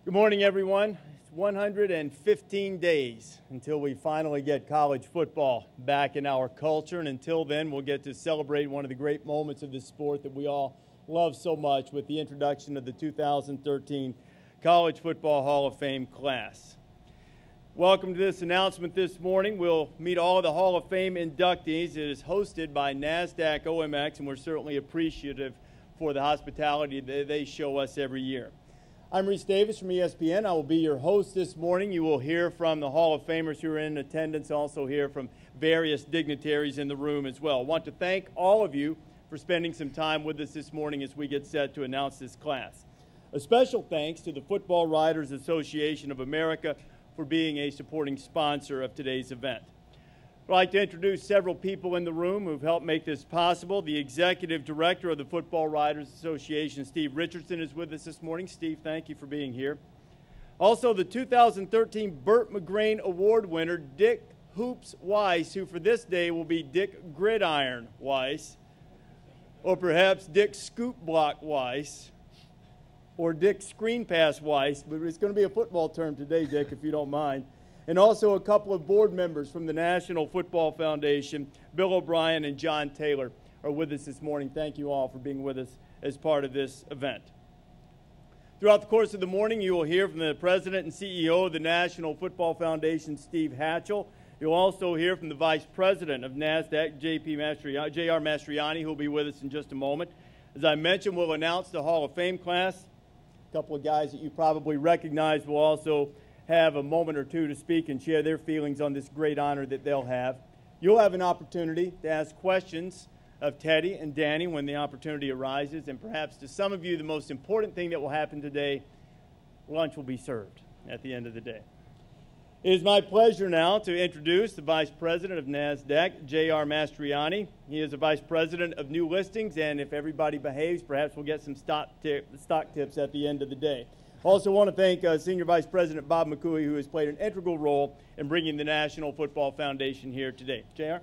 Good morning, everyone. It's 115 days until we finally get college football back in our culture, and until then, we'll get to celebrate one of the great moments of this sport that we all love so much with the introduction of the 2013 College Football Hall of Fame class. Welcome to this announcement this morning. We'll meet all of the Hall of Fame inductees. It is hosted by NASDAQ OMX, and we're certainly appreciative for the hospitality that they show us every year. I'm Reese Davis from ESPN. I will be your host this morning. You will hear from the Hall of Famers who are in attendance, also hear from various dignitaries in the room as well. I want to thank all of you for spending some time with us this morning as we get set to announce this class. A special thanks to the Football Writers Association of America for being a supporting sponsor of today's event. I'd like to introduce several people in the room who've helped make this possible. The Executive Director of the Football Writers Association, Steve Richardson, is with us this morning. Steve, thank you for being here. Also, the 2013 Burt McGrain Award winner, Dick Hoops Weiss, who for this day will be Dick Gridiron Weiss, or perhaps Dick Scoop Block Weiss, or Dick Screen Pass Weiss, but it's going to be a football term today, Dick, if you don't mind. And also a couple of board members from the National Football Foundation, Bill O'Brien and John Taylor, are with us this morning. Thank you all for being with us as part of this event. Throughout the course of the morning, you will hear from the President and CEO of the National Football Foundation, Steve Hatchell. You'll also hear from the Vice President of NASDAQ, J.R. Mastriani, who will be with us in just a moment. As I mentioned, we'll announce the Hall of Fame class. A couple of guys that you probably recognize will also have a moment or two to speak and share their feelings on this great honor that they'll have. You'll have an opportunity to ask questions of Teddy and Danny when the opportunity arises, and perhaps to some of you, the most important thing that will happen today, lunch will be served at the end of the day. It is my pleasure now to introduce the Vice President of NASDAQ, J.R. Mastriani. He is the Vice President of New Listings, and if everybody behaves, perhaps we'll get some stock tips at the end of the day. Also want to thank Senior Vice President Bob McCooey, who has played an integral role in bringing the National Football Foundation here today. JR?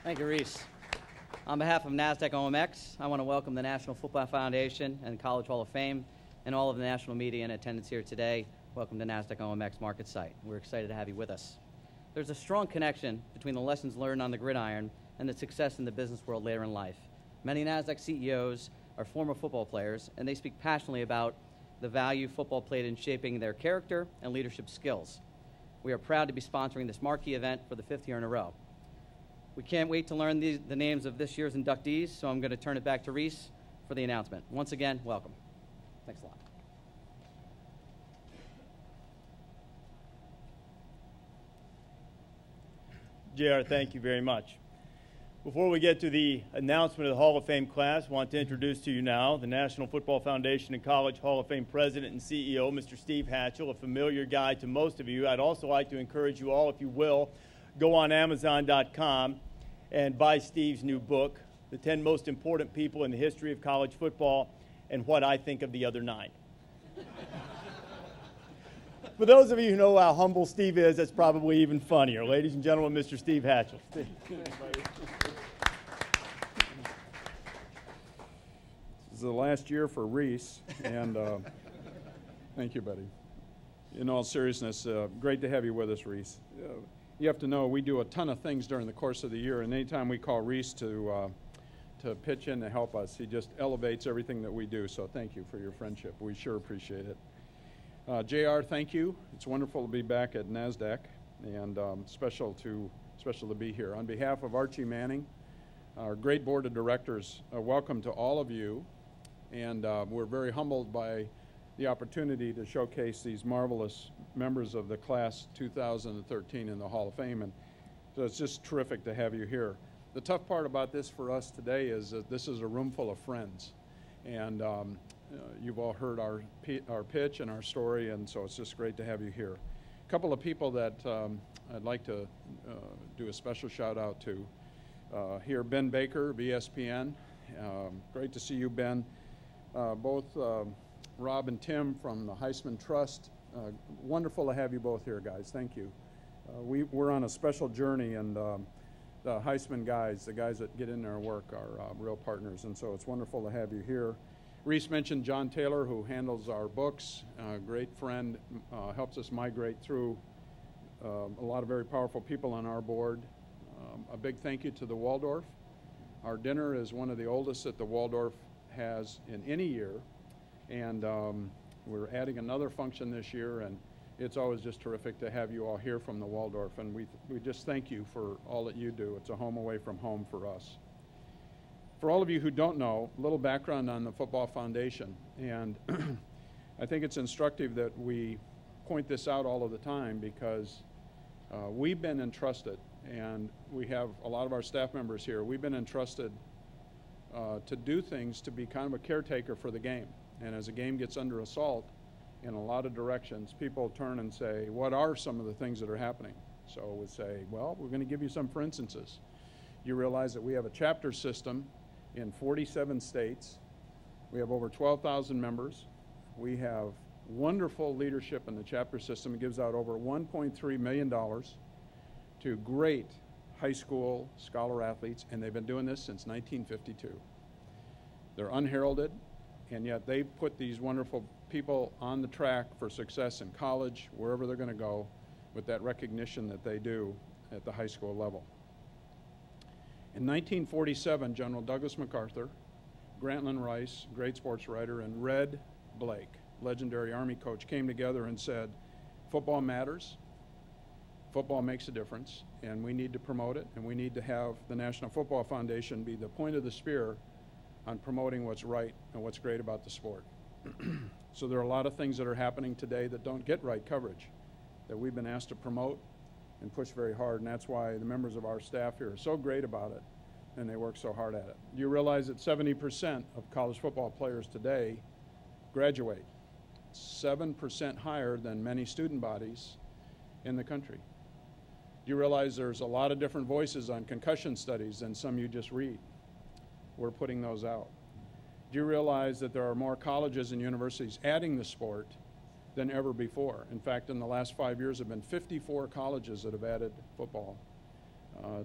Thank you, Reese. On behalf of NASDAQ OMX, I want to welcome the National Football Foundation and College Hall of Fame and all of the national media in attendance here today. Welcome to NASDAQ OMX Market Site. We're excited to have you with us. There's a strong connection between the lessons learned on the gridiron and the success in the business world later in life. Many NASDAQ CEOs are former football players, and they speak passionately about the value football played in shaping their character and leadership skills. We are proud to be sponsoring this marquee event for the 5th year in a row. We can't wait to learn the names of this year's inductees, so I'm going to turn it back to Reese for the announcement. Once again, welcome. Thanks a lot. JR, thank you very much. Before we get to the announcement of the Hall of Fame class, I want to introduce to you now the National Football Foundation and College Hall of Fame President and CEO, Mr. Steve Hatchell, a familiar guy to most of you. I'd also like to encourage you all, if you will, go on Amazon.com and buy Steve's new book, The 10 Most Important People in the History of College Football and What I Think of the Other 9. For those of you who know how humble Steve is, that's probably even funnier. Ladies and gentlemen, Mr. Steve Hatchell. This is the last year for Reese, and thank you, buddy. In all seriousness, great to have you with us, Reese. You have to know we do a ton of things during the course of the year, and anytime we call Reese to pitch in to help us, he just elevates everything that we do, so thank you for your friendship. We sure appreciate it. JR, thank you. It's wonderful to be back at NASDAQ, and special to be here. On behalf of Archie Manning, our great board of directors, welcome to all of you, and we're very humbled by the opportunity to showcase these marvelous members of the class 2013 in the Hall of Fame, and so it's just terrific to have you here. The tough part about this for us today is that this is a room full of friends, and you've all heard our pitch and our story, and so it's just great to have you here. A couple of people that I'd like to do a special shout out to. Here, Ben Baker of ESPN. Great to see you, Ben. Both Rob and Tim from the Heisman Trust. Wonderful to have you both here, guys. Thank you. We're on a special journey, and the Heisman guys, the guys that get in there and work, are real partners, and so it's wonderful to have you here. Reese mentioned John Taylor, who handles our books, great friend, helps us migrate through a lot of very powerful people on our board. A big thank you to the Waldorf. Our dinner is one of the oldest that the Waldorf has in any year, and we're adding another function this year, and it's always just terrific to have you all here from the Waldorf, and we just thank you for all that you do. It's a home away from home for us. For all of you who don't know, a little background on the Football Foundation, and I think it's instructive that we point this out all of the time because we've been entrusted, and we have a lot of our staff members here, we've been entrusted to do things, to be kind of a caretaker for the game. And as a game gets under assault in a lot of directions, people turn and say, what are some of the things that are happening? So we say, well, we're going to give you some for instances. You realize that we have a chapter system in 47 states. We have over 12,000 members. We have wonderful leadership in the chapter system. It gives out over $1.3 million to great high school scholar athletes, and they've been doing this since 1952. They're unheralded, and yet they put these wonderful people on the track for success in college, wherever they're going to go, with that recognition that they do at the high school level. In 1947, General Douglas MacArthur, Grantland Rice, great sports writer, and Red Blake, legendary Army coach, came together and said, football matters, football makes a difference, and we need to promote it, and we need to have the National Football Foundation be the point of the spear on promoting what's right and what's great about the sport. So there are a lot of things that are happening today that don't get right coverage that we've been asked to promote and push very hard, and that's why the members of our staff here are so great about it, and they work so hard at it. You realize that 70% of college football players today graduate, 7% higher than many student bodies in the country. You realize there's a lot of different voices on concussion studies than some you just read. We're putting those out. Do you realize that there are more colleges and universities adding the sport than ever before? In fact, in the last 5 years, there have been 54 colleges that have added football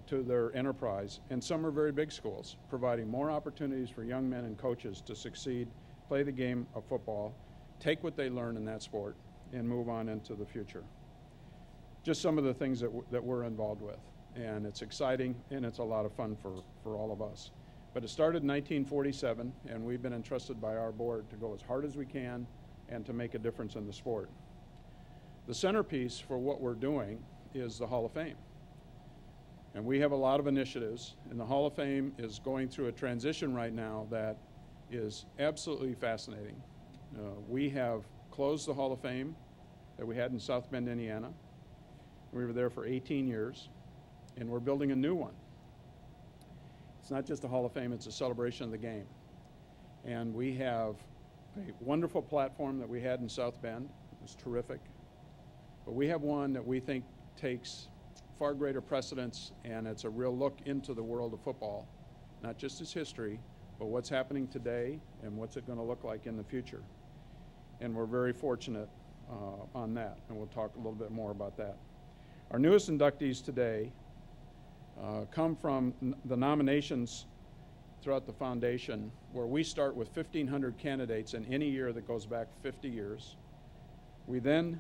to their enterprise, and some are very big schools, providing more opportunities for young men and coaches to succeed, play the game of football, take what they learn in that sport, and move on into the future. Just some of the things that we're involved with, and it's exciting, and it's a lot of fun for all of us. But it started in 1947, and we've been entrusted by our board to go as hard as we can and to make a difference in the sport. The centerpiece for what we're doing is the Hall of Fame. And we have a lot of initiatives, and the Hall of Fame is going through a transition right now that is absolutely fascinating. We have closed the Hall of Fame that we had in South Bend, Indiana. We were there for 18 years, and we're building a new one. It's not just a Hall of Fame, it's a celebration of the game. And we have a wonderful platform that we had in South Bend. It was terrific. But we have one that we think takes far greater precedence, and it's a real look into the world of football, not just its history, but what's happening today and what's it going to look like in the future. And we're very fortunate on that, and we'll talk a little bit more about that. Our newest inductees today come from the nominations throughout the foundation, where we start with 1,500 candidates in any year that goes back 50 years. We then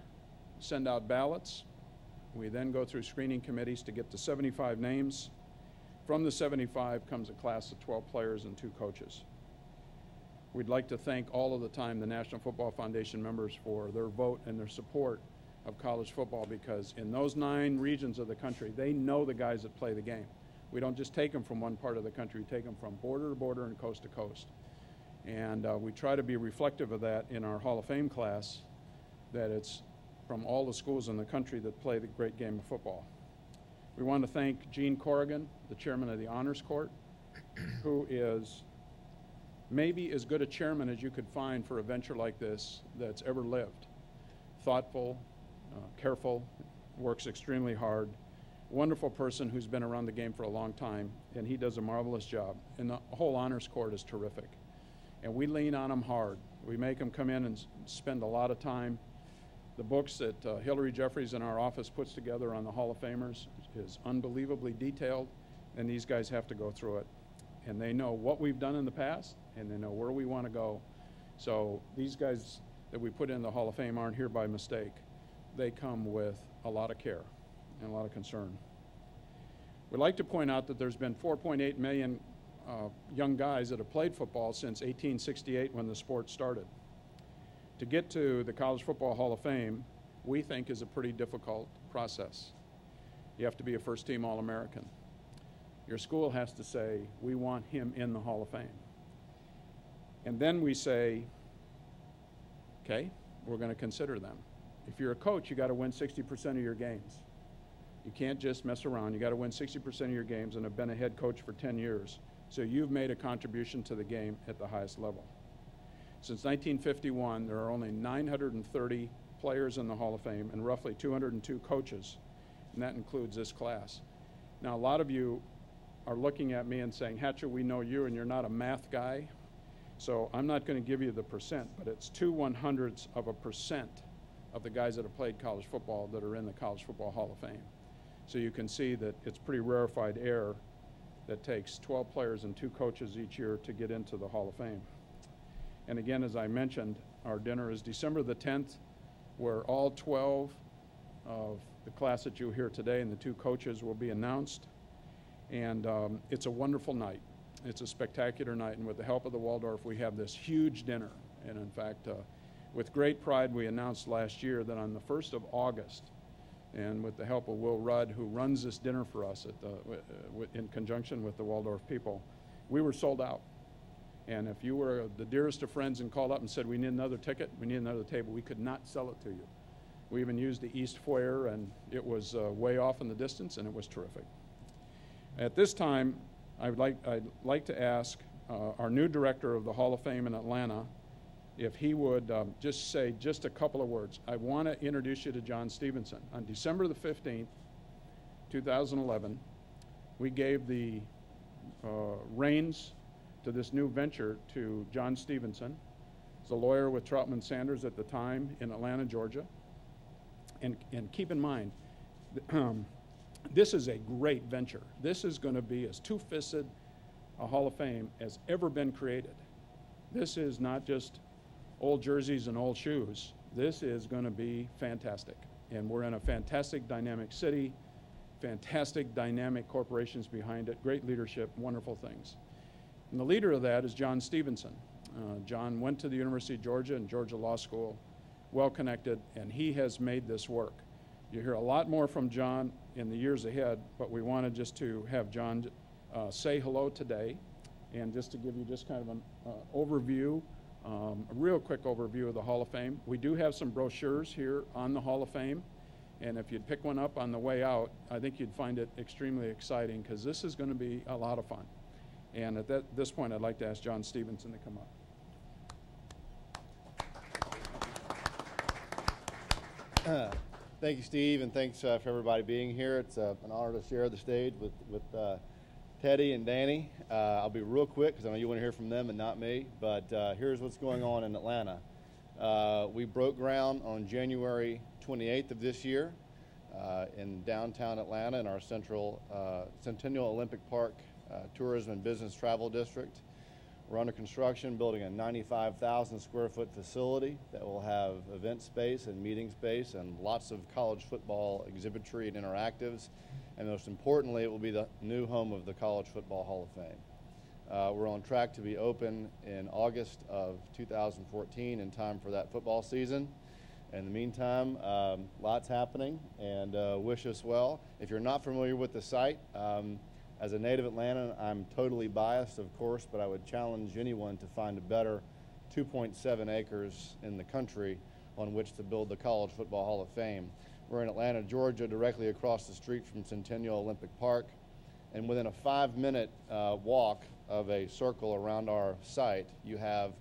send out ballots. We then go through screening committees to get to 75 names. From the 75 comes a class of 12 players and 2 coaches. We'd like to thank all of the time the National Football Foundation members for their vote and their support of college football, because in those 9 regions of the country, they know the guys that play the game. We don't just take them from one part of the country, we take them from border to border and coast to coast. And we try to be reflective of that in our Hall of Fame class, that it's from all the schools in the country that play the great game of football. We want to thank Gene Corrigan, the chairman of the Honors Court, who is maybe as good a chairman as you could find for a venture like this that's ever lived. Thoughtful, careful, works extremely hard, wonderful person who's been around the game for a long time, and he does a marvelous job. And the whole Honors Court is terrific. And we lean on him hard. We make him come in and spend a lot of time. The books that Hillary Jeffries in our office puts together on the Hall of Famers is unbelievably detailed, and these guys have to go through it. And they know what we've done in the past, and they know where we want to go So these guys that we put in the Hall of Fame aren't here by mistake. They come with a lot of care and a lot of concern. We'd like to point out that there's been 4.8 million young guys that have played football since 1868 when the sport started. To get to the College Football Hall of Fame, we think is a pretty difficult process. You have to be a first-team All-American. Your school has to say, we want him in the Hall of Fame. And then we say, okay, we're going to consider them. If you're a coach, you got to win 60% of your games. You can't just mess around. You got to win 60% of your games and have been a head coach for 10 years. So you've made a contribution to the game at the highest level. Since 1951, there are only 930 players in the Hall of Fame and roughly 202 coaches, and that includes this class. Now, a lot of you are looking at me and saying, Hatcher, we know you and you're not a math guy, so I'm not going to give you the percent, but it's 0.02% of the guys that have played college football that are in the College Football Hall of Fame. So you can see that it's pretty rarefied air that takes 12 players and 2 coaches each year to get into the Hall of Fame. And again, as I mentioned, our dinner is December the 10th, where all 12 of the class that you hear today and the 2 coaches will be announced. And it's a wonderful night. It's a spectacular night. And with the help of the Waldorf, we have this huge dinner. And in fact, with great pride, we announced last year that on the 1st of August, and with the help of Will Rudd, who runs this dinner for us at in conjunction with the Waldorf people, we were sold out. And if you were the dearest of friends and called up and said, we need another ticket, we need another table, we could not sell it to you. We even used the East Foyer, and it was way off in the distance, and it was terrific. At this time, I'd like to ask our new director of the Hall of Fame in Atlanta if he would just say just a couple of words. I want to introduce you to John Stephenson. On December the 15th, 2011, we gave the reins to this new venture to John Stephenson. He's a lawyer with Troutman Sanders at the time in Atlanta, Georgia. And keep in mind, this is a great venture. This is going to be as two-fisted a Hall of Fame as ever been created. This is not just old jerseys and old shoes. This is going to be fantastic. And we're in a fantastic dynamic city, fantastic dynamic corporations behind it, great leadership, wonderful things. And the leader of that is John Stephenson. John went to the University of Georgia and Georgia Law School, well connected, and he has made this work. You hear a lot more from John in the years ahead, but we wanted just to have John say hello today, and just to give you just kind of an overview, a real quick overview of the Hall of Fame. We do have some brochures here on the Hall of Fame, and if you'd pick one up on the way out, I think you'd find it extremely exciting, because this is going to be a lot of fun. And at this point, I'd like to ask John Stephenson to come up. Thank you, Steve, and thanks for everybody being here. It's an honor to share the stage with Teddy and Danny. I'll be real quick because I know you want to hear from them and not me, but here's what's going on in Atlanta. We broke ground on January 28th of this year in downtown Atlanta in our Centennial Olympic Park Tourism and Business Travel District. We're under construction building a 95,000 square foot facility that will have event space and meeting space and lots of college football exhibitry and interactives. And most importantly, it will be the new home of the College Football Hall of Fame. We're on track to be open in August of 2014 in time for that football season. In the meantime, lots happening, and wish us well. If you're not familiar with the site, as a native Atlantan, I'm totally biased, of course, but I would challenge anyone to find a better 2.7 acres in the country on which to build the College Football Hall of Fame. We're in Atlanta, Georgia, directly across the street from Centennial Olympic Park, and within a 5-minute walk of a circle around our site, you have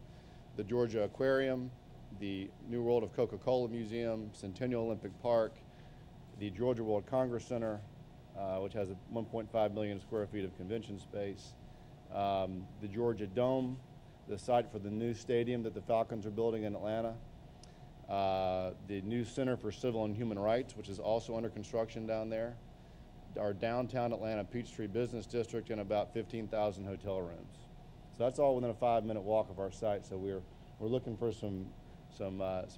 the Georgia Aquarium, the New World of Coca-Cola Museum, Centennial Olympic Park, the Georgia World Congress Center, which has 1.5 million square feet of convention space, the Georgia Dome, the site for the new stadium that the Falcons are building in Atlanta, the new Center for Civil and Human Rights, which is also under construction down there, our downtown Atlanta Peachtree Business District, and about 15,000 hotel rooms. So that's all within a 5-minute walk of our site, so we're we're looking for some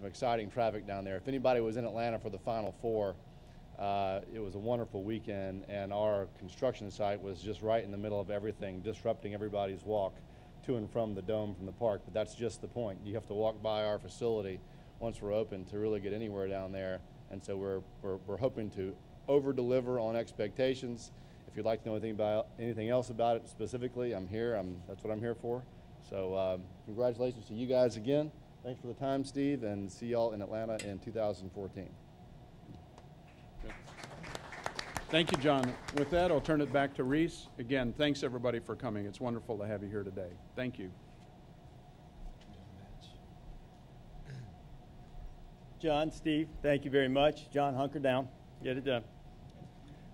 exciting traffic down there. If anybody was in Atlanta for the Final Four, it was a wonderful weekend, and our construction site was just right in the middle of everything, disrupting everybody's walk to and from the dome from the park. But that's just the point. You have to walk by our facility once we're open to really get anywhere down there. And so we're hoping to over-deliver on expectations. If you'd like to know anything else about it specifically, I'm here. That's what I'm here for. So congratulations to you guys again. Thanks for the time, Steve, and see y'all in Atlanta in 2014. Thank you, John. With that, I'll turn it back to Reese. Again, thanks everybody for coming. It's wonderful to have you here today. Thank you. John, Steve, thank you very much. John, hunker down. Get it done.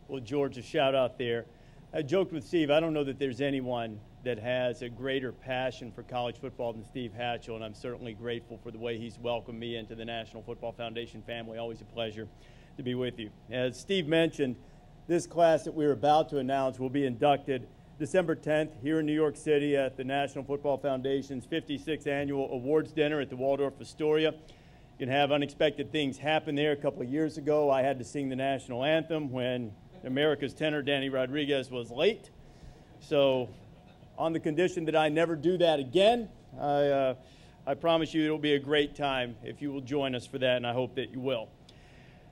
Well, George, a shout out there. I joked with Steve, I don't know that there's anyone that has a greater passion for college football than Steve Hatchell, and I'm certainly grateful for the way he's welcomed me into the National Football Foundation family. Always a pleasure to be with you. As Steve mentioned, this class that we're about to announce will be inducted December 10th here in New York City at the National Football Foundation's 56th Annual Awards Dinner at the Waldorf Astoria. You can have unexpected things happen there. A couple of years ago, I had to sing the national anthem when America's tenor, Danny Rodriguez, was late. So on the condition that I never do that again, I promise you it will be a great time if you will join us for that, and I hope that you will.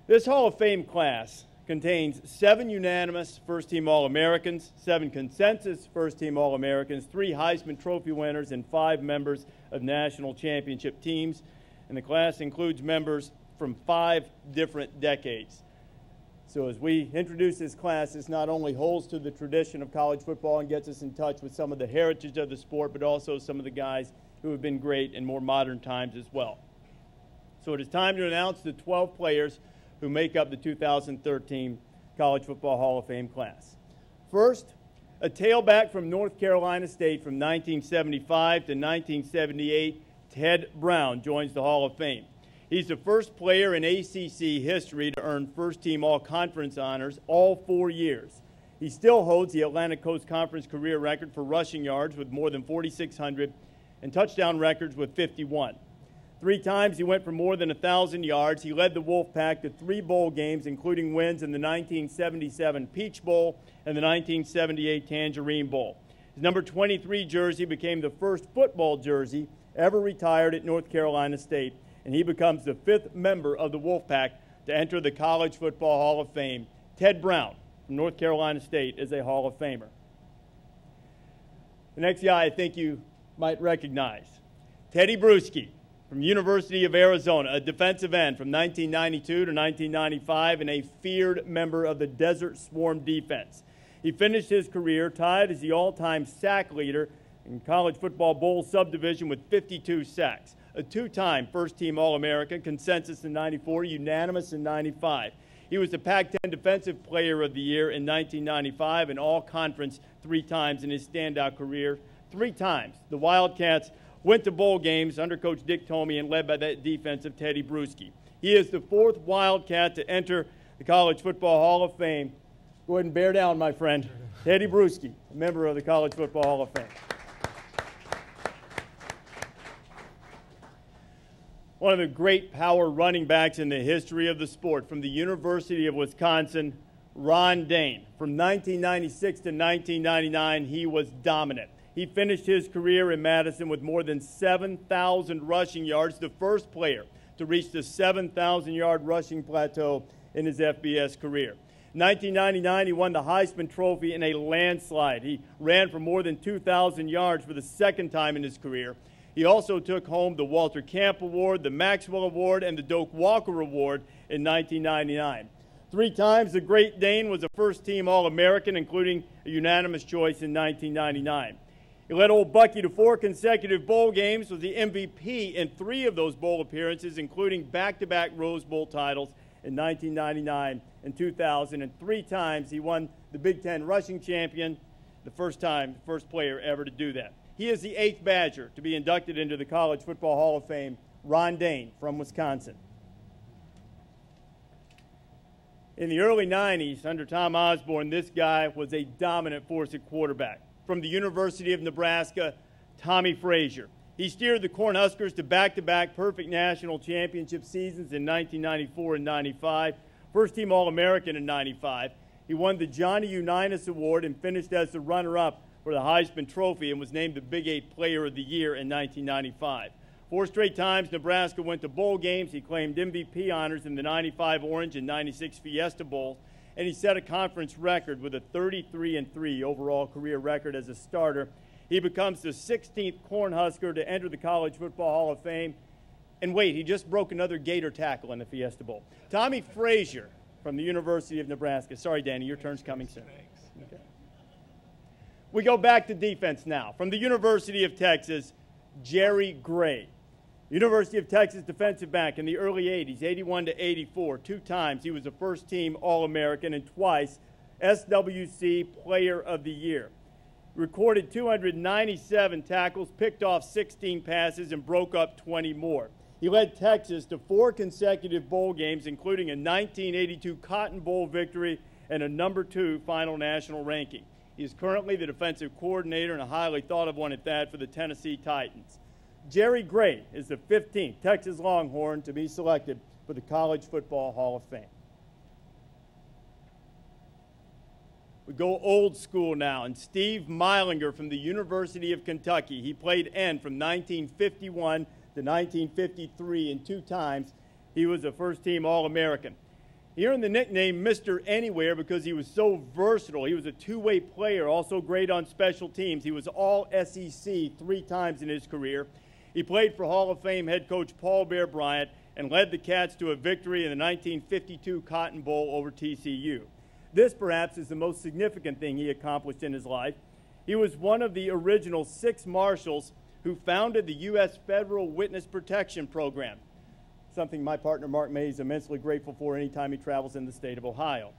This Hall of Fame class contains 7 unanimous first-team All-Americans, 7 consensus first-team All-Americans, 3 Heisman Trophy winners, and 5 members of national championship teams. And the class includes members from 5 different decades. So as we introduce this class, this not only holds to the tradition of college football and gets us in touch with some of the heritage of the sport, but also some of the guys who have been great in more modern times as well. So it is time to announce the 12 players who make up the 2013 College Football Hall of Fame class. First, a tailback from North Carolina State from 1975 to 1978, Ted Brown joins the Hall of Fame. He's the first player in ACC history to earn first-team all-conference honors all 4 years. He still holds the Atlantic Coast Conference career record for rushing yards with more than 4,600 and touchdown records with 51. 3 times he went for more than 1,000 yards. He led the Wolfpack to 3 bowl games, including wins in the 1977 Peach Bowl and the 1978 Tangerine Bowl. His number 23 jersey became the first football jersey ever retired at North Carolina State, and he becomes the 5th member of the Wolfpack to enter the College Football Hall of Fame. Ted Brown from North Carolina State is a Hall of Famer. The next guy I think you might recognize, Teddy Bruschi from University of Arizona, a defensive end from 1992 to 1995 and a feared member of the Desert Swarm defense. He finished his career tied as the all-time sack leader in college football bowl subdivision with 52 sacks. A 2-time first-team All-American, consensus in 94, unanimous in 95. He was the Pac-10 Defensive Player of the Year in 1995 and All-Conference 3 times in his standout career. 3 times the Wildcats went to bowl games under Coach Dick Tomey and led by that defense of Teddy Bruschi. He is the 4th Wildcat to enter the College Football Hall of Fame. Go ahead and bear down, my friend. Teddy Bruschi, a member of the College Football Hall of Fame. One of the great power running backs in the history of the sport, from the University of Wisconsin, Ron Dayne. From 1996 to 1999, he was dominant. He finished his career in Madison with more than 7,000 rushing yards, the first player to reach the 7,000-yard rushing plateau in his FBS career. In 1999, he won the Heisman Trophy in a landslide. He ran for more than 2,000 yards for the 2nd time in his career. He also took home the Walter Camp Award, the Maxwell Award, and the Doak Walker Award in 1999. 3 times the great Dayne was a first-team All-American, including a unanimous choice in 1999. He led Old Bucky to 4 consecutive bowl games, was the MVP in 3 of those bowl appearances, including back-to-back Rose Bowl titles in 1999 and 2000. And 3 times he won the Big Ten rushing champion, the first player ever to do that. He is the 8th Badger to be inducted into the College Football Hall of Fame, Ron Dayne from Wisconsin. In the early 90s, under Tom Osborne, this guy was a dominant force at quarterback. From the University of Nebraska, Tommy Frazier. He steered the Cornhuskers to back-to-back perfect national championship seasons in 1994 and 95, first-team All-American in 95. He won the Johnny Unitas Award and finished as the runner-up for the Heisman Trophy and was named the Big 8 Player of the Year in 1995. 4 straight times Nebraska went to bowl games. He claimed MVP honors in the 95 Orange and 96 Fiesta Bowls, and he set a conference record with a 33-3 overall career record as a starter. He becomes the 16th Cornhusker to enter the College Football Hall of Fame. And wait, he just broke another Gator tackle in the Fiesta Bowl. Tommy Frazier from the University of Nebraska. Sorry, Danny, your turn's coming soon. Okay. We go back to defense now. From the University of Texas, Jerry Gray. University of Texas defensive back in the early 80s, 81 to 84. 2 times he was a first-team All-American and twice SWC Player of the Year. Recorded 297 tackles, picked off 16 passes, and broke up 20 more. He led Texas to 4 consecutive bowl games, including a 1982 Cotton Bowl victory and a #2 final national ranking. He is currently the defensive coordinator and a highly thought-of one at that for the Tennessee Titans. Jerry Gray is the 15th Texas Longhorn to be selected for the College Football Hall of Fame. We go old school now, and Steve Meilinger from the University of Kentucky. He played end from 1951 to 1953, and 2 times he was a first-team All-American. He earned the nickname Mr. Anywhere because he was so versatile. He was a 2-way player, also great on special teams. He was All-SEC 3 times in his career. He played for Hall of Fame head coach Paul Bear Bryant and led the Cats to a victory in the 1952 Cotton Bowl over TCU. This, perhaps, is the most significant thing he accomplished in his life. He was one of the original 6 marshals who founded the U.S. Federal Witness Protection Program, something my partner Mark May is immensely grateful for anytime he travels in the state of Ohio.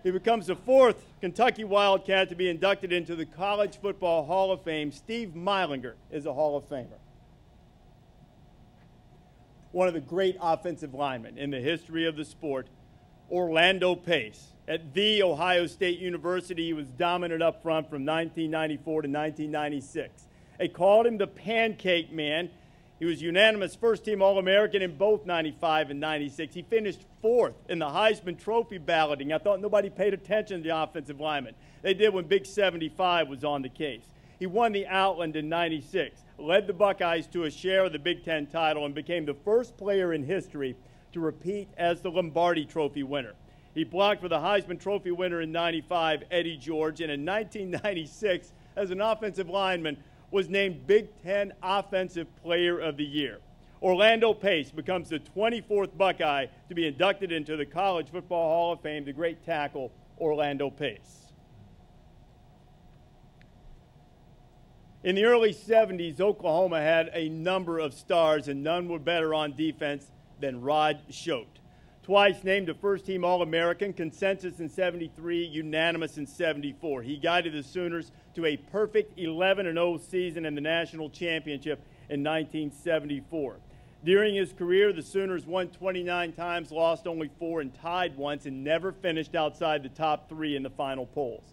He becomes the 4th Kentucky Wildcat to be inducted into the College Football Hall of Fame. Steve Meilinger is a Hall of Famer. One of the great offensive linemen in the history of the sport, Orlando Pace. At The Ohio State University, he was dominant up front from 1994 to 1996. They called him the Pancake Man. He was unanimous first-team All-American in both 95 and 96. He finished 4th in the Heisman Trophy balloting. I thought nobody paid attention to the offensive lineman. They did when Big 75 was on the case. He won the Outland in 96, led the Buckeyes to a share of the Big Ten title, and became the first player in history to repeat as the Lombardi Trophy winner. He blocked for the Heisman Trophy winner in 95, Eddie George, and in 1996, as an offensive lineman, was named Big Ten Offensive Player of the Year. Orlando Pace becomes the 24th Buckeye to be inducted into the College Football Hall of Fame, the great tackle, Orlando Pace. In the early 70s, Oklahoma had a number of stars, and none were better on defense than Rod Schote. Twice named a first-team All-American, consensus in 73, unanimous in 74. He guided the Sooners to a perfect 11-0 season in the national championship in 1974. During his career, the Sooners won 29 times, lost only 4, and tied once, and never finished outside the top 3 in the final polls.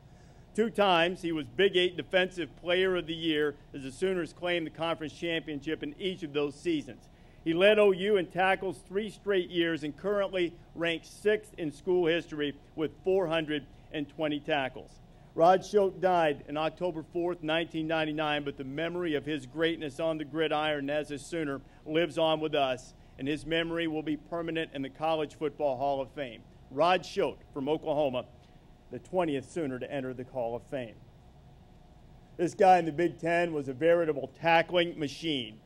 2 times, he was Big 8 Defensive Player of the Year as the Sooners claimed the conference championship in each of those seasons. He led OU in tackles 3 straight years and currently ranks 6th in school history with 420 tackles. Rod Schote died on October 4th, 1999, but the memory of his greatness on the gridiron as a Sooner lives on with us, and his memory will be permanent in the College Football Hall of Fame. Rod Schote from Oklahoma, the 20th Sooner to enter the Hall of Fame. This guy in the Big Ten was a veritable tackling machine.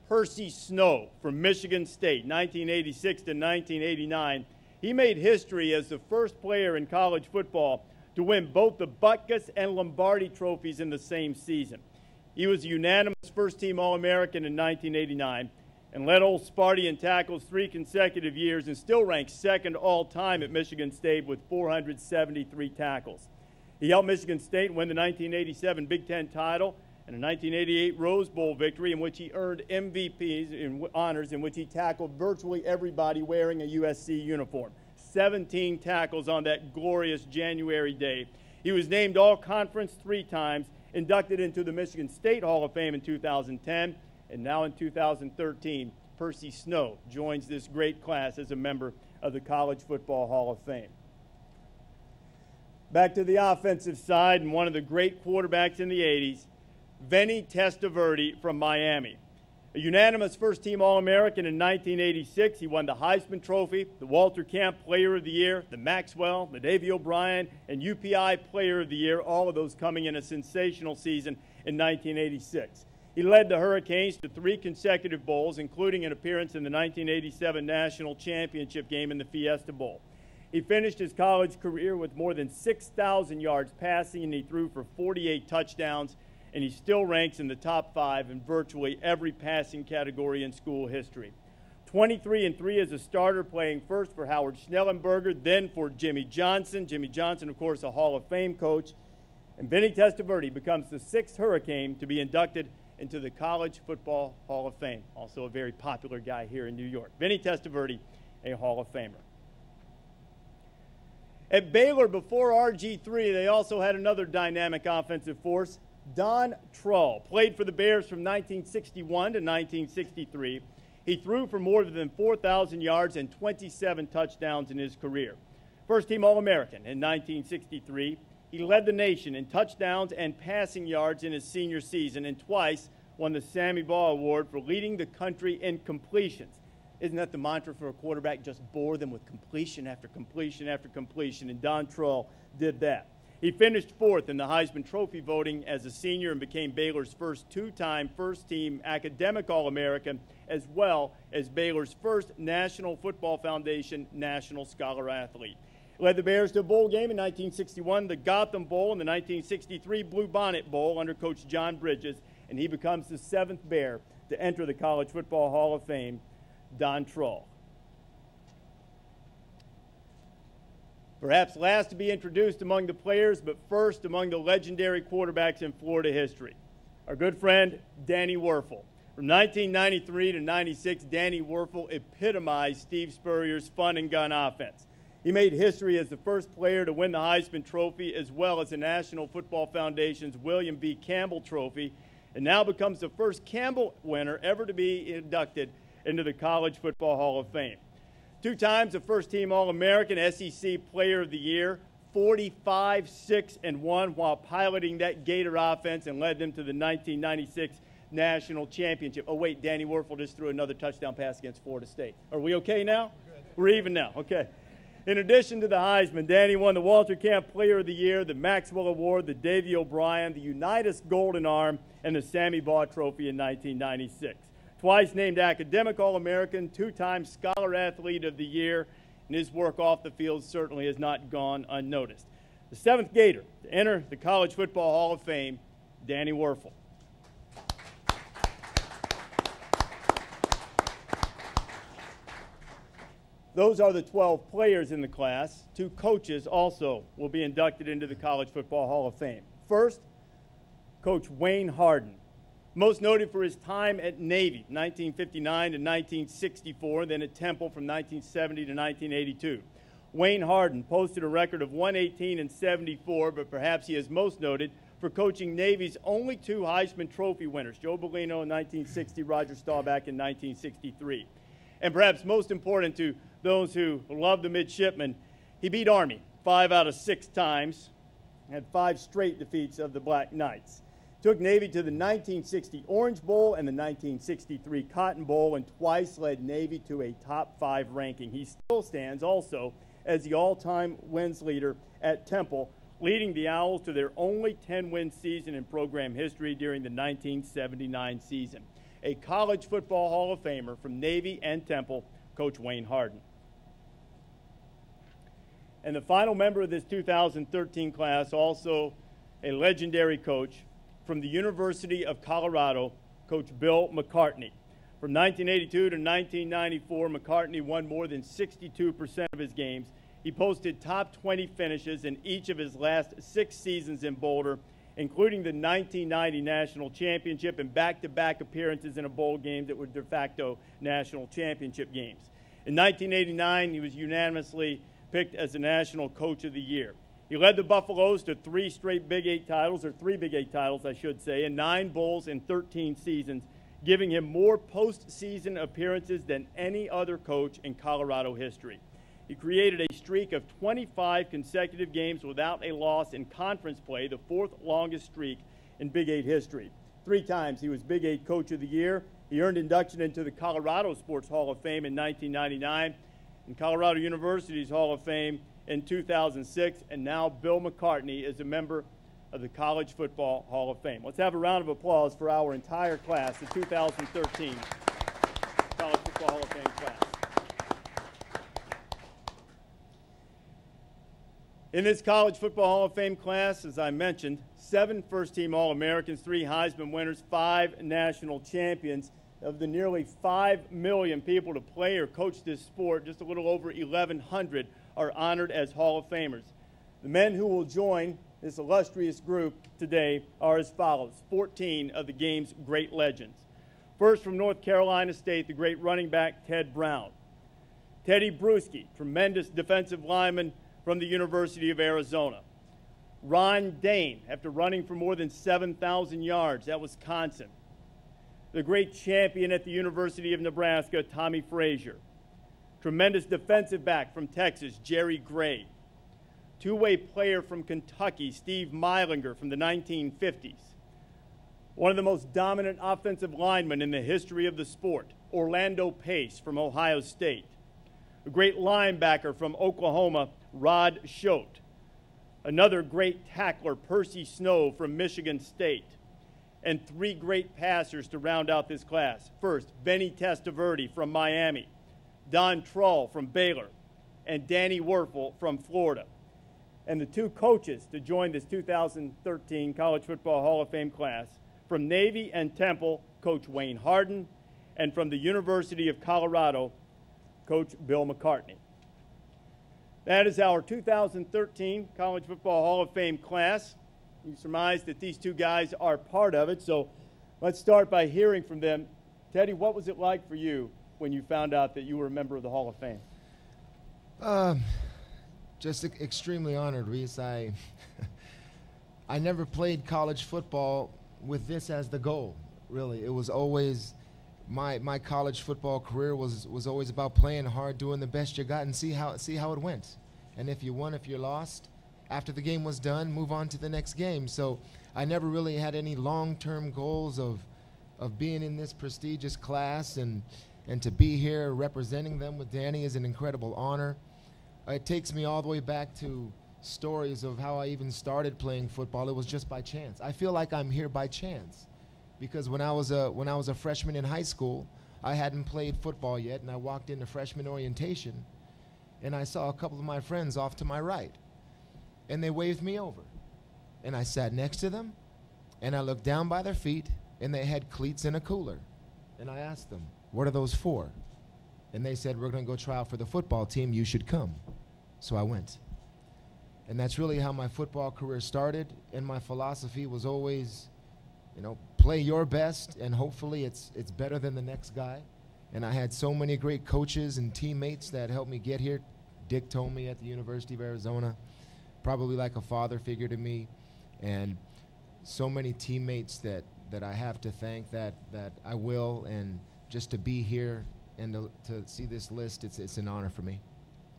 Percy Snow from Michigan State, 1986 to 1989. He made history as the first player in college football to win both the Butkus and Lombardi trophies in the same season. He was a unanimous first-team All-American in 1989 and led Old Sparty in tackles 3 consecutive years and still ranks 2nd all-time at Michigan State with 473 tackles. He helped Michigan State win the 1987 Big Ten title and a 1988 Rose Bowl victory in which he earned MVP's honors, in which he tackled virtually everybody wearing a USC uniform. 17 tackles on that glorious January day. He was named All-Conference 3 times, inducted into the Michigan State Hall of Fame in 2010, And now in 2013, Percy Snow joins this great class as a member of the College Football Hall of Fame. Back to the offensive side, and one of the great quarterbacks in the 80s, Vinny Testaverde from Miami. A unanimous first-team All-American in 1986, he won the Heisman Trophy, the Walter Camp Player of the Year, the Maxwell, the Davy O'Brien, and UPI Player of the Year, all of those coming in a sensational season in 1986. He led the Hurricanes to 3 consecutive bowls, including an appearance in the 1987 National Championship game in the Fiesta Bowl. He finished his college career with more than 6,000 yards passing, and he threw for 48 touchdowns, and he still ranks in the top 5 in virtually every passing category in school history. 23-3 as a starter, playing first for Howard Schnellenberger, then for Jimmie Johnson. Jimmie Johnson, of course, a Hall of Fame coach. And Vinny Testaverde becomes the 6th Hurricane to be inducted into the College Football Hall of Fame. Also a very popular guy here in New York. Vinny Testaverde, a Hall of Famer. At Baylor, before RG3, they also had another dynamic offensive force, Don Trull. Played for the Bears from 1961 to 1963. He threw for more than 4,000 yards and 27 touchdowns in his career. First-team All-American in 1963. He led the nation in touchdowns and passing yards in his senior season, and twice won the Sammy Baugh Award for leading the country in completions. Isn't that the mantra for a quarterback? Just bore them with completion after completion after completion, and Don Trull did that. He finished 4th in the Heisman Trophy voting as a senior and became Baylor's first 2-time first-team academic All-American, as well as Baylor's first National Football Foundation National Scholar Athlete. He led the Bears to a bowl game in 1961, the Gotham Bowl, and the 1963 Blue Bonnet Bowl under Coach John Bridges, and he becomes the 7th Bear to enter the College Football Hall of Fame, Don Trull. Perhaps last to be introduced among the players, but first among the legendary quarterbacks in Florida history, our good friend Danny Wuerffel. From 1993 to 96, Danny Wuerffel epitomized Steve Spurrier's fun and gun offense. He made history as the first player to win the Heisman Trophy, as well as the National Football Foundation's William B. Campbell Trophy, and now becomes the first Campbell winner ever to be inducted into the College Football Hall of Fame. 2 times a first-team All-American, SEC Player of the Year, 45, 6, and 1 while piloting that Gator offense and led them to the 1996 National Championship. Oh, wait, Danny Wuerffel just threw another touchdown pass against Florida State. Are we okay now? We're even now. Okay. In addition to the Heisman, Danny won the Walter Camp Player of the Year, the Maxwell Award, the Davy O'Brien, the Unitas Golden Arm, and the Sammy Baugh Trophy in 1996. Twice named Academic All-American, 2-time Scholar Athlete of the Year, and his work off the field certainly has not gone unnoticed. The 7th Gator to enter the College Football Hall of Fame, Danny Wuerffel. Those are the 12 players in the class. 2 coaches also will be inducted into the College Football Hall of Fame. First, Coach Wayne Harden. Most noted for his time at Navy, 1959 to 1964, then at Temple from 1970 to 1982. Wayne Harden posted a record of 118 and 74, but perhaps he is most noted for coaching Navy's only 2 Heisman Trophy winners, Joe Bellino in 1960, Roger Staubach in 1963. And perhaps most important to those who love the midshipmen, he beat Army 5 out of 6 times, had 5 straight defeats of the Black Knights. Took Navy to the 1960 Orange Bowl and the 1963 Cotton Bowl, and twice led Navy to a top 5 ranking. He still stands also as the all-time wins leader at Temple, leading the Owls to their only 10-win season in program history during the 1979 season. A College Football Hall of Famer from Navy and Temple, Coach Wayne Harden. And the final member of this 2013 class, also a legendary coach, from the University of Colorado, Coach Bill Mccartney. From 1982 to 1994, Mccartney won more than 62% of his games. He posted top 20 finishes in each of his last 6 seasons in Boulder, including the 1990 National Championship and back-to-back appearances in a bowl game that were de facto National Championship games. In 1989, he was unanimously picked as the National Coach of the Year. He led the Buffaloes to 3 straight Big 8 titles, or 3 Big 8 titles, I should say, and 9 bowls in 13 seasons. giving him more postseason appearances than any other coach in Colorado history. He created a streak of 25 consecutive games without a loss in conference play, the fourth longest streak in Big 8 history. 3 times he was Big 8 Coach of the Year. He earned induction into the Colorado Sports Hall of Fame in 1999 and Colorado University's Hall of Fame in 2006, and now Bill McCartney is a member of the College Football Hall of Fame. Let's have a round of applause for our entire class, the 2013 College Football Hall of Fame class. In this College Football Hall of Fame class, as I mentioned, 7 first-team All-Americans, 3 Heisman winners, 5 national champions. Of the nearly 5 million people to play or coach this sport, just a little over 1,100 are honored as Hall of Famers. The men who will join this illustrious group today are as follows: 14 of the game's great legends. First, from North Carolina State, the great running back Ted Brown. Teddy Bruschi, tremendous defensive lineman from the University of Arizona. Ron Dayne, after running for more than 7,000 yards at Wisconsin. The great champion at the University of Nebraska, Tommy Frazier. Tremendous defensive back from Texas, Jerry Gray. Two-way player from Kentucky, Steve Meilinger from the 1950s. One of the most dominant offensive linemen in the history of the sport, Orlando Pace from Ohio State. A great linebacker from Oklahoma, Rod Schote. Another great tackler, Percy Snow from Michigan State. And 3 great passers to round out this class. First, Benny Testaverde from Miami, Don Trull from Baylor, and Danny Wuerffel from Florida. And the 2 coaches to join this 2013 College Football Hall of Fame class, from Navy and Temple, Coach Wayne Hardin, and from the University of Colorado, Coach Bill McCartney. That is our 2013 College Football Hall of Fame class. You surmise that these 2 guys are part of it, so let's start by hearing from them. Teddy, what was it like for you when you found out that you were a member of the Hall of Fame? Just extremely honored, Reese. I never played college football with this as the goal, really. It was always, my college football career was always about playing hard, doing the best you got, and see how it went. And if you won, if you lost, after the game was done, move on to the next game. So I never really had any long-term goals of being in this prestigious class, and to be here representing them with Danny is an incredible honor. It takes me all the way back to stories of how I even started playing football. It was just by chance. I feel like I'm here by chance because when I was a freshman in high school, I hadn't played football yet, and I walked into freshman orientation, and I saw a couple of my friends off to my right. And they waved me over. And I sat next to them, and I looked down by their feet, and they had cleats and a cooler. And I asked them, what are those for? And they said, we're going to go try out for the football team. You should come. So I went. And that's really how my football career started. And my philosophy was always, play your best, and hopefully it's better than the next guy. And I had so many great coaches and teammates that helped me get here. Dick told me at the University of Arizona, probably like a father figure to me, and so many teammates that I have to thank that I will, and just to be here and to see this list, it's an honor for me.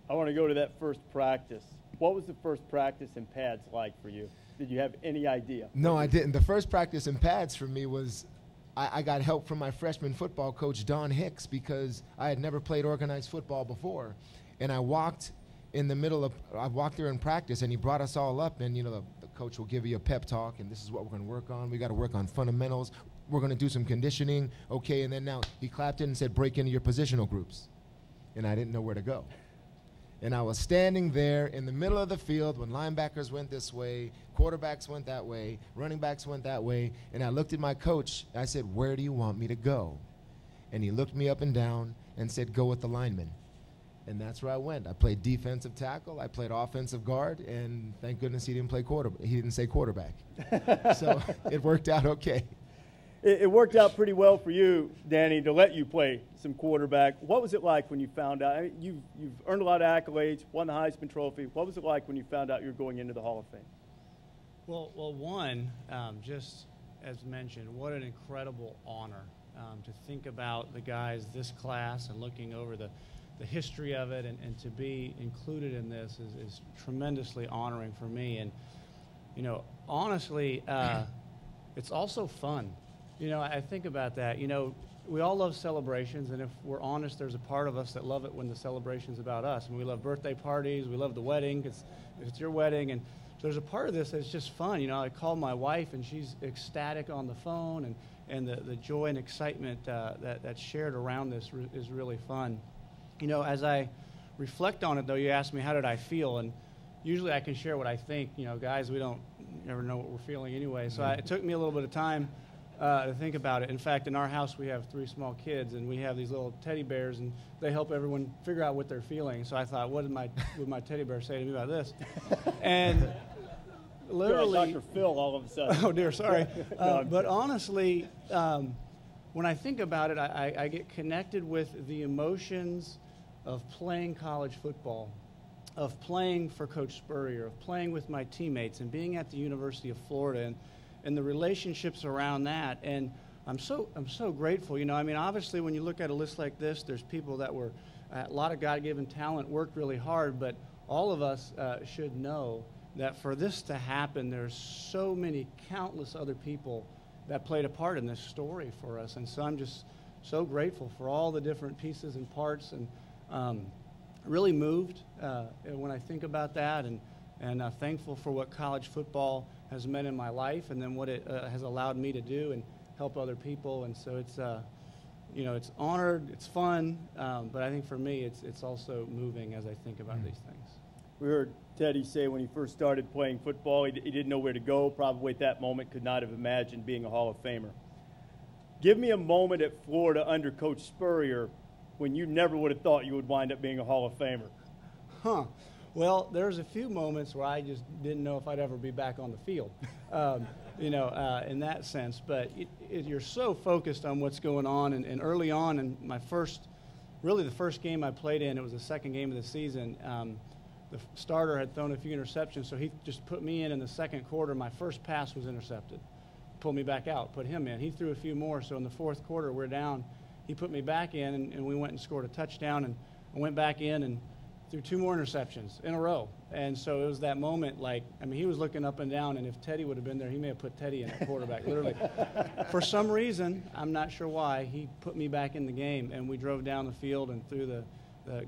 I want to go to that first practice. What was the first practice in pads like for you? Did you have any idea? No, I didn't. The first practice in pads for me was I got help from my freshman football coach, Don Hicks, because I had never played organized football before, and I walked there in practice, and he brought us all up, and the coach will give you a pep talk, and this is what we're going to work on. We got to work on fundamentals. We're going to do some conditioning. Okay, and then now he clapped in and said, break into your positional groups. And I didn't know where to go. And I was standing there in the middle of the field when linebackers went this way, quarterbacks went that way, running backs went that way, and I looked at my coach. I said, where do you want me to go? And he looked me up and down and said, go with the linemen. And that's where I went. I played defensive tackle, I played offensive guard, and thank goodness he didn't say quarterback. So it worked out okay. It worked out pretty well for you, Danny, to let you play some quarterback. What was it like when you found out? I mean, you've earned a lot of accolades, won the Heisman Trophy. What was it like when you found out you were going into the Hall of Fame? Well, just as mentioned, what an incredible honor to think about the guys this class and looking over the history of it, and to be included in this is tremendously honoring for me. And, you know, honestly, it's also fun. You know, I think about that. You know, we all love celebrations, and if we're honest, there's a part of us that love it when the celebration's about us. And we love birthday parties, we love the wedding, if it's your wedding, and so there's a part of this that's just fun. You know, I call my wife, and she's ecstatic on the phone, and the joy and excitement that's shared around this is really fun. You know, as I reflect on it, though, you asked me how did I feel, and usually I can share what I think. You know, guys, we don't never know what we're feeling anyway, so it took me a little bit of time to think about it. In fact, in our house, we have 3 small kids, and we have these little teddy bears, and they help everyone figure out what they're feeling. So I thought, what would my teddy bear say to me about this? And literally, Dr. Phil, all of a sudden. Oh dear, sorry. But honestly, when I think about it, I get connected with the emotions of playing college football, of playing for Coach Spurrier, of playing with my teammates, and being at the University of Florida, and the relationships around that. And I'm so grateful. You know, I mean, obviously, when you look at a list like this, there's people that were a lot of God-given talent, worked really hard, but all of us should know that for this to happen, there's so many countless other people that played a part in this story for us. And so I'm just so grateful for all the different pieces and parts, and really moved when I think about that, and thankful for what college football has meant in my life, and then what it has allowed me to do and help other people. And so it's, you know, it's honored, it's fun, but I think for me it's also moving as I think about these things. We heard Teddy say when he first started playing football, he didn't know where to go. Probably at that moment could not have imagined being a Hall of Famer. Give me a moment at Florida under Coach Spurrier when you never would have thought you would wind up being a Hall of Famer. Well, there's a few moments where I just didn't know if I'd ever be back on the field, you know, in that sense. But you're so focused on what's going on. And early on in my really the first game I played in, it was the second game of the season, the starter had thrown a few interceptions, so he just put me in the second quarter. My first pass was intercepted. Pulled me back out, put him in. He threw a few more, so in the fourth quarter we're down. He put me back in, and we went and scored a touchdown, and I went back in and threw 2 more interceptions in a row. And so it was that moment, like, I mean, he was looking up and down, and if Teddy would have been there, he may have put Teddy in at quarterback, literally. For some reason, I'm not sure why, he put me back in the game, and we drove down the field and threw the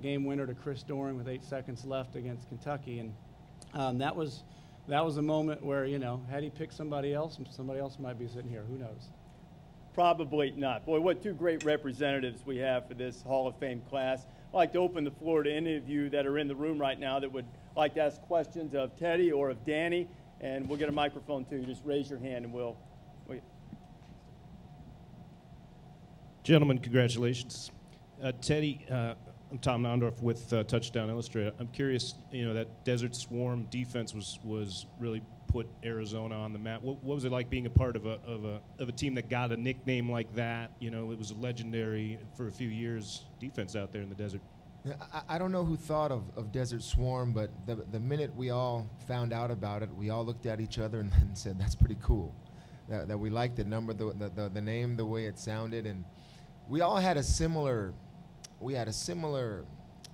game winner to Chris Doering with 8 seconds left against Kentucky. And that was a moment where, you know, had he picked somebody else might be sitting here. Who knows? Probably not. Boy, what 2 great representatives we have for this Hall of Fame class. I'd like to open the floor to any of you that are in the room right now that would like to ask questions of Teddy or of Danny, and we'll get a microphone too. Just raise your hand and we'll wait. Gentlemen, congratulations. Teddy, I'm Tom Nondorf with Touchdown Illustrated. I'm curious, you know, that Desert Swarm defense was really put Arizona on the map. What was it like being a part of a team that got a nickname like that? You know, it was a legendary for a few years defense out there in the desert. I don't know who thought of Desert Swarm, but the minute we all found out about it, we all looked at each other and said, "That's pretty cool." That we liked the number, the name, the way it sounded, and we all had a similar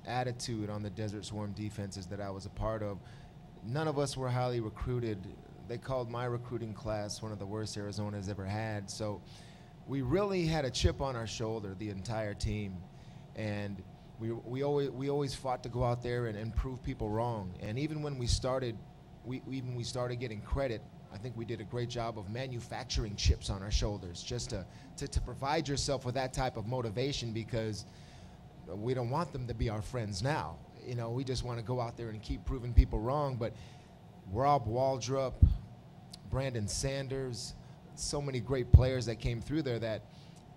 attitude on the Desert Swarm defenses that I was a part of. None of us were highly recruited. They called my recruiting class one of the worst Arizona's ever had. So we really had a chip on our shoulder, the entire team. And we always fought to go out there and prove people wrong. And even when we started getting credit, I think we did a great job of manufacturing chips on our shoulders just to provide yourself with that type of motivation, because we don't want them to be our friends now. You know, we just want to go out there and keep proving people wrong. But Rob Waldrop, Brandon Sanders, so many great players that came through there that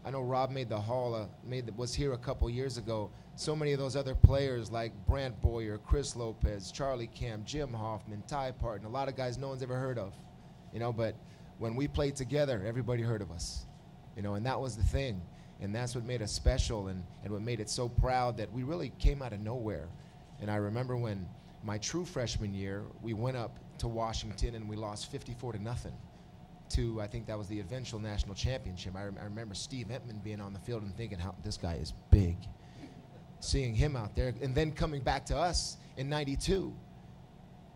I know Rob made the Hall, was here a couple years ago. So many of those other players like Brant Boyer, Chris Lopez, Charlie Camp, Jim Hoffman, Ty Parton, a lot of guys no one's ever heard of. You know, but when we played together, everybody heard of us. You know, and that was the thing. And that's what made us special, and what made it so proud that we really came out of nowhere. And I remember when my true freshman year, we went up to Washington and we lost 54-0. to, I think that was the eventual national championship. I remember Steve Entman being on the field and thinking, how this guy is big. Seeing him out there, and then coming back to us in '92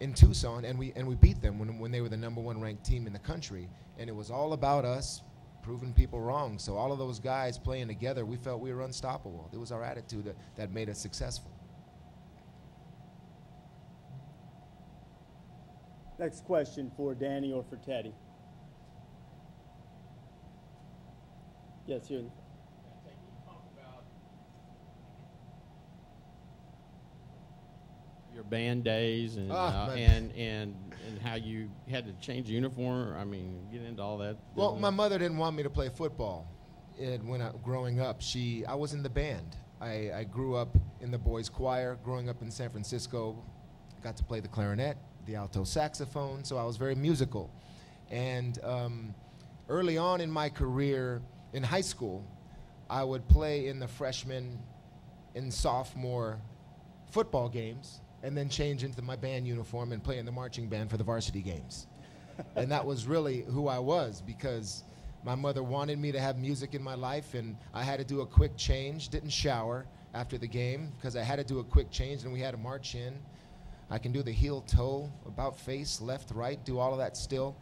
in Tucson, and we beat them when they were the #1 ranked team in the country, and it was all about us proving people wrong. So all of those guys playing together, we felt we were unstoppable. It was our attitude that made us successful. Next question for Danny or for Teddy. Yes, here. Your band days and how you had to change the uniform. I mean, get into all that. Well, my mother didn't want me to play football. Growing up, I was in the band. I grew up in the boys' choir. Growing up in San Francisco, got to play the clarinet, the alto saxophone. So I was very musical. And early on in my career, in high school, I would play in the freshman and sophomore football games, and then change into my band uniform and play in the marching band for the varsity games. And that was really who I was, because my mother wanted me to have music in my life, and I had to do a quick change, didn't shower after the game, because I had to do a quick change, and we had to march in. I can do the heel toe, about face, left, right, do all of that still.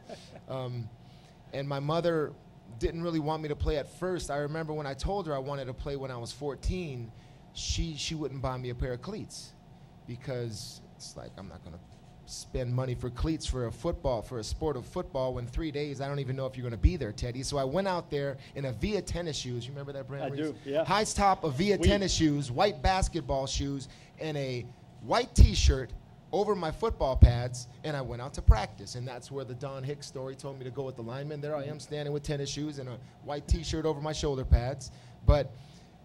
And my mother didn't really want me to play at first. I remember when I told her I wanted to play when I was 14, she wouldn't buy me a pair of cleats, because it's like, I'm not going to spend money for cleats for a sport of football when 3 days I don't even know if you're going to be there, Teddy. So I went out there in a Via tennis shoes. You remember that brand? I do, yeah. High top of Via tennis shoes, white basketball shoes, and a white T-shirt over my football pads, and I went out to practice. And that's where the Don Hicks story told me to go with the lineman. There I am standing with tennis shoes and a white T-shirt over my shoulder pads. But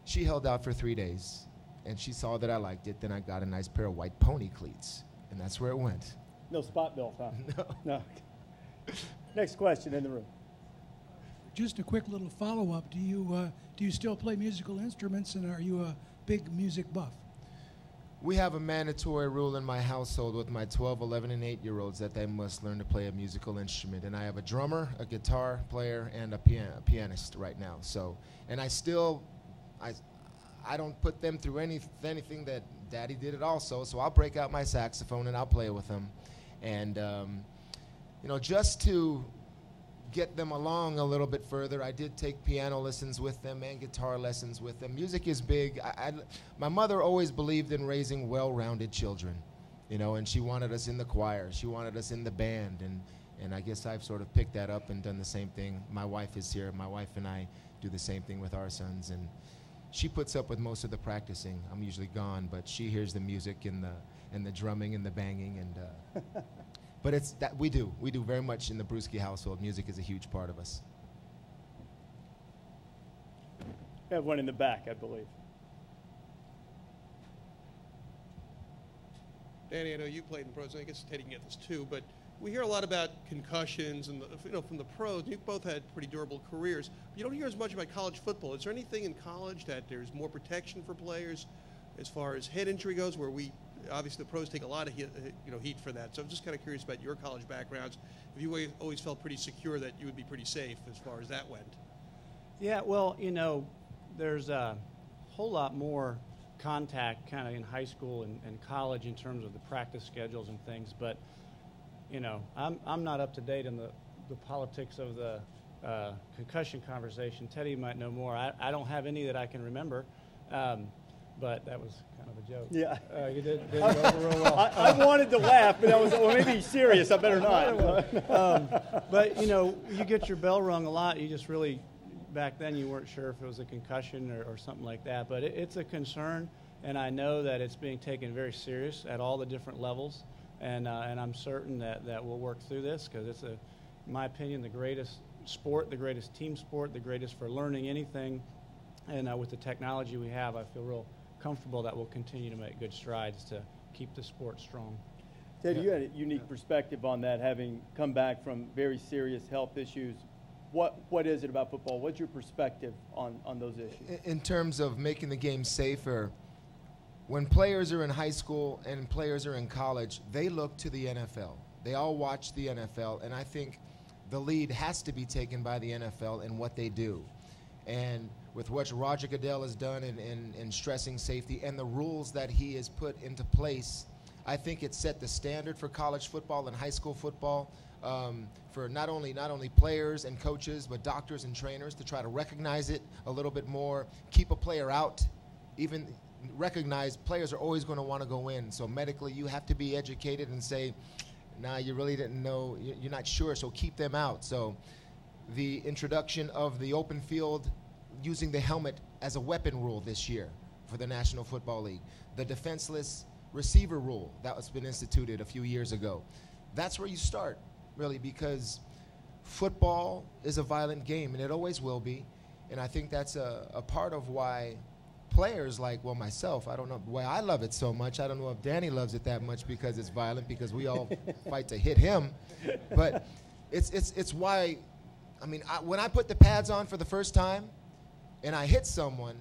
she held out for 3 days, and she saw that I liked it. Then I got a nice pair of white pony cleats, and that's where it went. No spot bills, huh? No. No. Next question in the room. Just a quick little follow-up. Do you still play musical instruments, and are you a big music buff? We have a mandatory rule in my household with my 12, 11, and 8-year-olds that they must learn to play a musical instrument. And I have a drummer, a guitar player, and a pianist right now. So, and I don't put them through anything that Daddy did it also. So I'll break out my saxophone and I'll play with them. And, just to get them along a little bit further, I did take piano lessons with them and guitar lessons with them. Music is big. My mother always believed in raising well-rounded children, and she wanted us in the choir. She wanted us in the band. And I guess I've sort of picked that up and done the same thing. My wife is here. My wife and I do the same thing with our sons. And she puts up with most of the practicing. I'm usually gone, but she hears the music and the drumming and the banging. And but it's that we do very much in the Brewski household. Music is a huge part of us. We have one in the back, I believe. Danny, I know you played in pros, and I guess Teddy can get this too, but we hear a lot about concussions and from the pros. You both had pretty durable careers. But you don't hear as much about college football. Is there anything in college that there's more protection for players as far as head injury goes, where obviously the pros take a lot of heat for that. So I'm just kind of curious about your college backgrounds. If you always felt pretty secure that you would be pretty safe as far as that went. Yeah, well, there's a whole lot more contact kind of in high school and college in terms of the practice schedules and things, but I'm not up to date in the politics of the concussion conversation. Teddy might know more. I don't have any that I can remember, but that was kind of a joke. Yeah. You did go over real well. I wanted to laugh, but I was, maybe serious. I better not. But, you get your bell rung a lot. You just really, back then you weren't sure if it was a concussion or something like that. But it's a concern, and I know that it's being taken very serious at all the different levels. And I'm certain that we'll work through this, because it's, in my opinion, the greatest sport, the greatest team sport, the greatest for learning anything. And with the technology we have, I feel real comfortable that we'll continue to make good strides to keep the sport strong. Teddy, you had a unique perspective on that, having come back from very serious health issues. What is it about football? What's your perspective on those issues? In terms of making the game safer, when players are in high school and players are in college, they look to the NFL. They all watch the NFL, and I think the lead has to be taken by the NFL in what they do. And with what Roger Goodell has done in stressing safety and the rules that he has put into place, I think it set the standard for college football and high school football, for not only players and coaches, but doctors and trainers, to try to recognize it a little bit more, keep a player out, even recognize players are always going to want to go in. So medically, you have to be educated and say, nah, you really didn't know, you're not sure, so keep them out. So the introduction of the open field, using the helmet as a weapon rule this year for the National Football League, the defenseless receiver rule that was been instituted a few years ago. That's where you start, really, because football is a violent game, and it always will be. And I think that's a part of why players like, well, myself, I don't know why I love it so much. I don't know if Danny loves it that much because it's violent, because we all fight to hit him. But it's why, I mean, when I put the pads on for the first time and I hit someone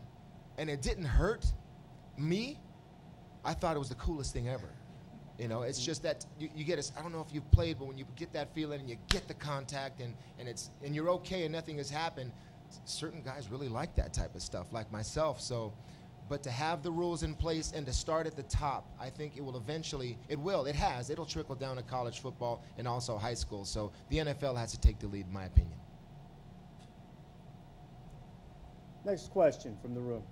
and it didn't hurt me, I thought it was the coolest thing ever. You know, it's just that you get I don't know if you've played, but when you get that feeling and you get the contact and you're okay and nothing has happened, certain guys really like that type of stuff, like myself. So, but to have the rules in place and to start at the top, I think it will eventually, it'll trickle down to college football and also high school. So the NFL has to take the lead, in my opinion. Next question from the room.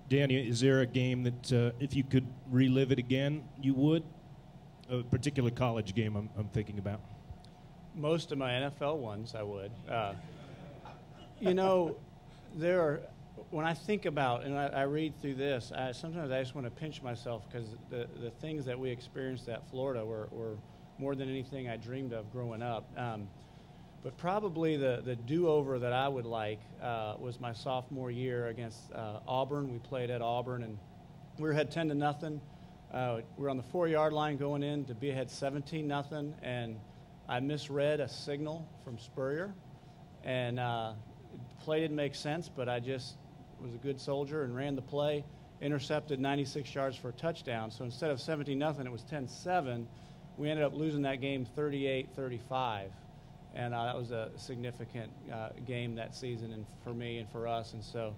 Danny, is there a game that if you could relive it again, you would? A particular college game I'm thinking about. Most of my NFL ones, I would. You know, when I think about and I read through this, sometimes I just want to pinch myself, because the things that we experienced at Florida were more than anything I dreamed of growing up. But probably the do-over that I would like was my sophomore year against Auburn. We played at Auburn, and we were ahead 10-0. We were on the 4-yard line going in to be ahead 17-0, and I misread a signal from Spurrier, and the play didn't make sense, but I just was a good soldier and ran the play, intercepted 96 yards for a touchdown. So instead of 17-0, it was 10-7. We ended up losing that game 38-35. And that was a significant game that season, and for me and for us. And so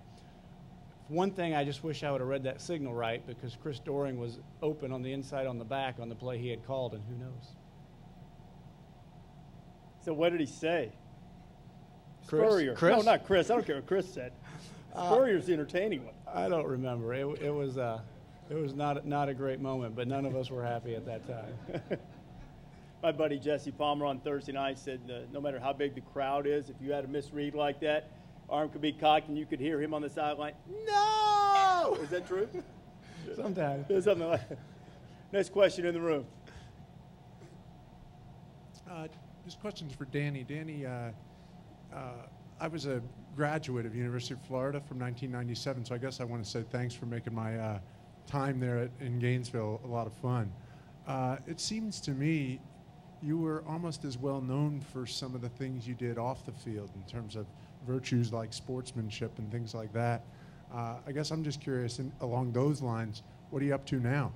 one thing, I just wish I would have read that signal right, because Chris Doering was open on the inside on the back on the play he had called, and who knows. So what did he say? Chris? Spurrier. Chris? No, not Chris. I don't care what Chris said. Spurrier's the entertaining one. I don't remember. It was not a great moment, but none of us were happy at that time. My buddy Jesse Palmer on Thursday night said no matter how big the crowd is, if you had a misread like that, arm could be cocked and you could hear him on the sideline, no! Is that true? Sometimes. Something like that. Next question in the room. This question's for Danny. Danny, I was a graduate of University of Florida from 1997, so I guess I want to say thanks for making my time there in Gainesville a lot of fun. It seems to me you were almost as well known for some of the things you did off the field in terms of virtues like sportsmanship and things like that. I guess I'm just curious, along those lines, what are you up to now?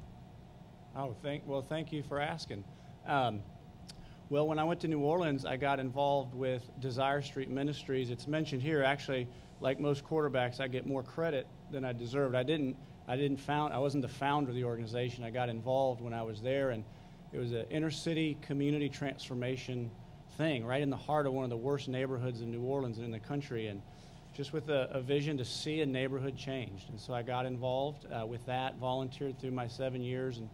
Oh, thank you for asking. Well, when I went to New Orleans, I got involved with Desire Street Ministries. It's mentioned here, actually, like most quarterbacks, I get more credit than I deserved. I wasn't the founder of the organization. I got involved when I was there, and it was an inner city community transformation thing right in the heart of one of the worst neighborhoods in New Orleans and in the country, and just with a vision to see a neighborhood changed. And so I got involved with that, volunteered through my 7 years, and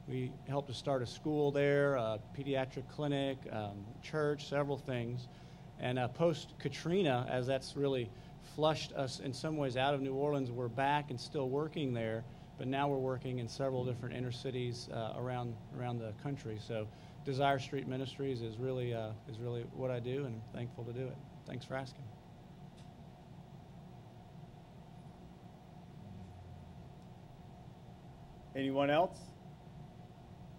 we helped to start a school there, a pediatric clinic, church, several things. And post-Katrina, as that's really flushed us in some ways out of New Orleans, we're back and still working there, but now we're working in several different inner cities around the country. So Desire Street Ministries is really what I do, and I'm thankful to do it. Thanks for asking. Anyone else?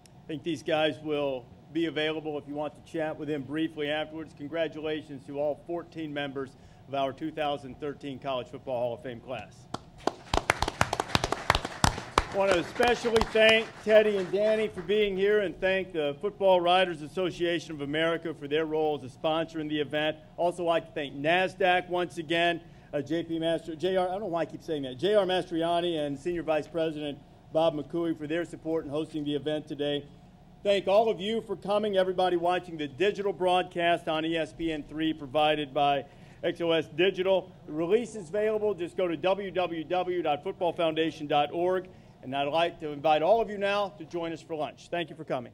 I think these guys will be available if you want to chat with them briefly afterwards. Congratulations to all 14 members of our 2013 College Football Hall of Fame class. want to especially thank Teddy and Danny for being here, and thank the Football Writers Association of America for their role as a sponsor in the event. Also like to thank NASDAQ once again, JR, I don't know why I keep saying that, J.R. Mastriani and Senior Vice President Bob McCooey for their support in hosting the event today. Thank all of you for coming, everybody watching the digital broadcast on ESPN3 provided by XOS Digital. The release is available. Just go to www.footballfoundation.org. And I'd like to invite all of you now to join us for lunch. Thank you for coming.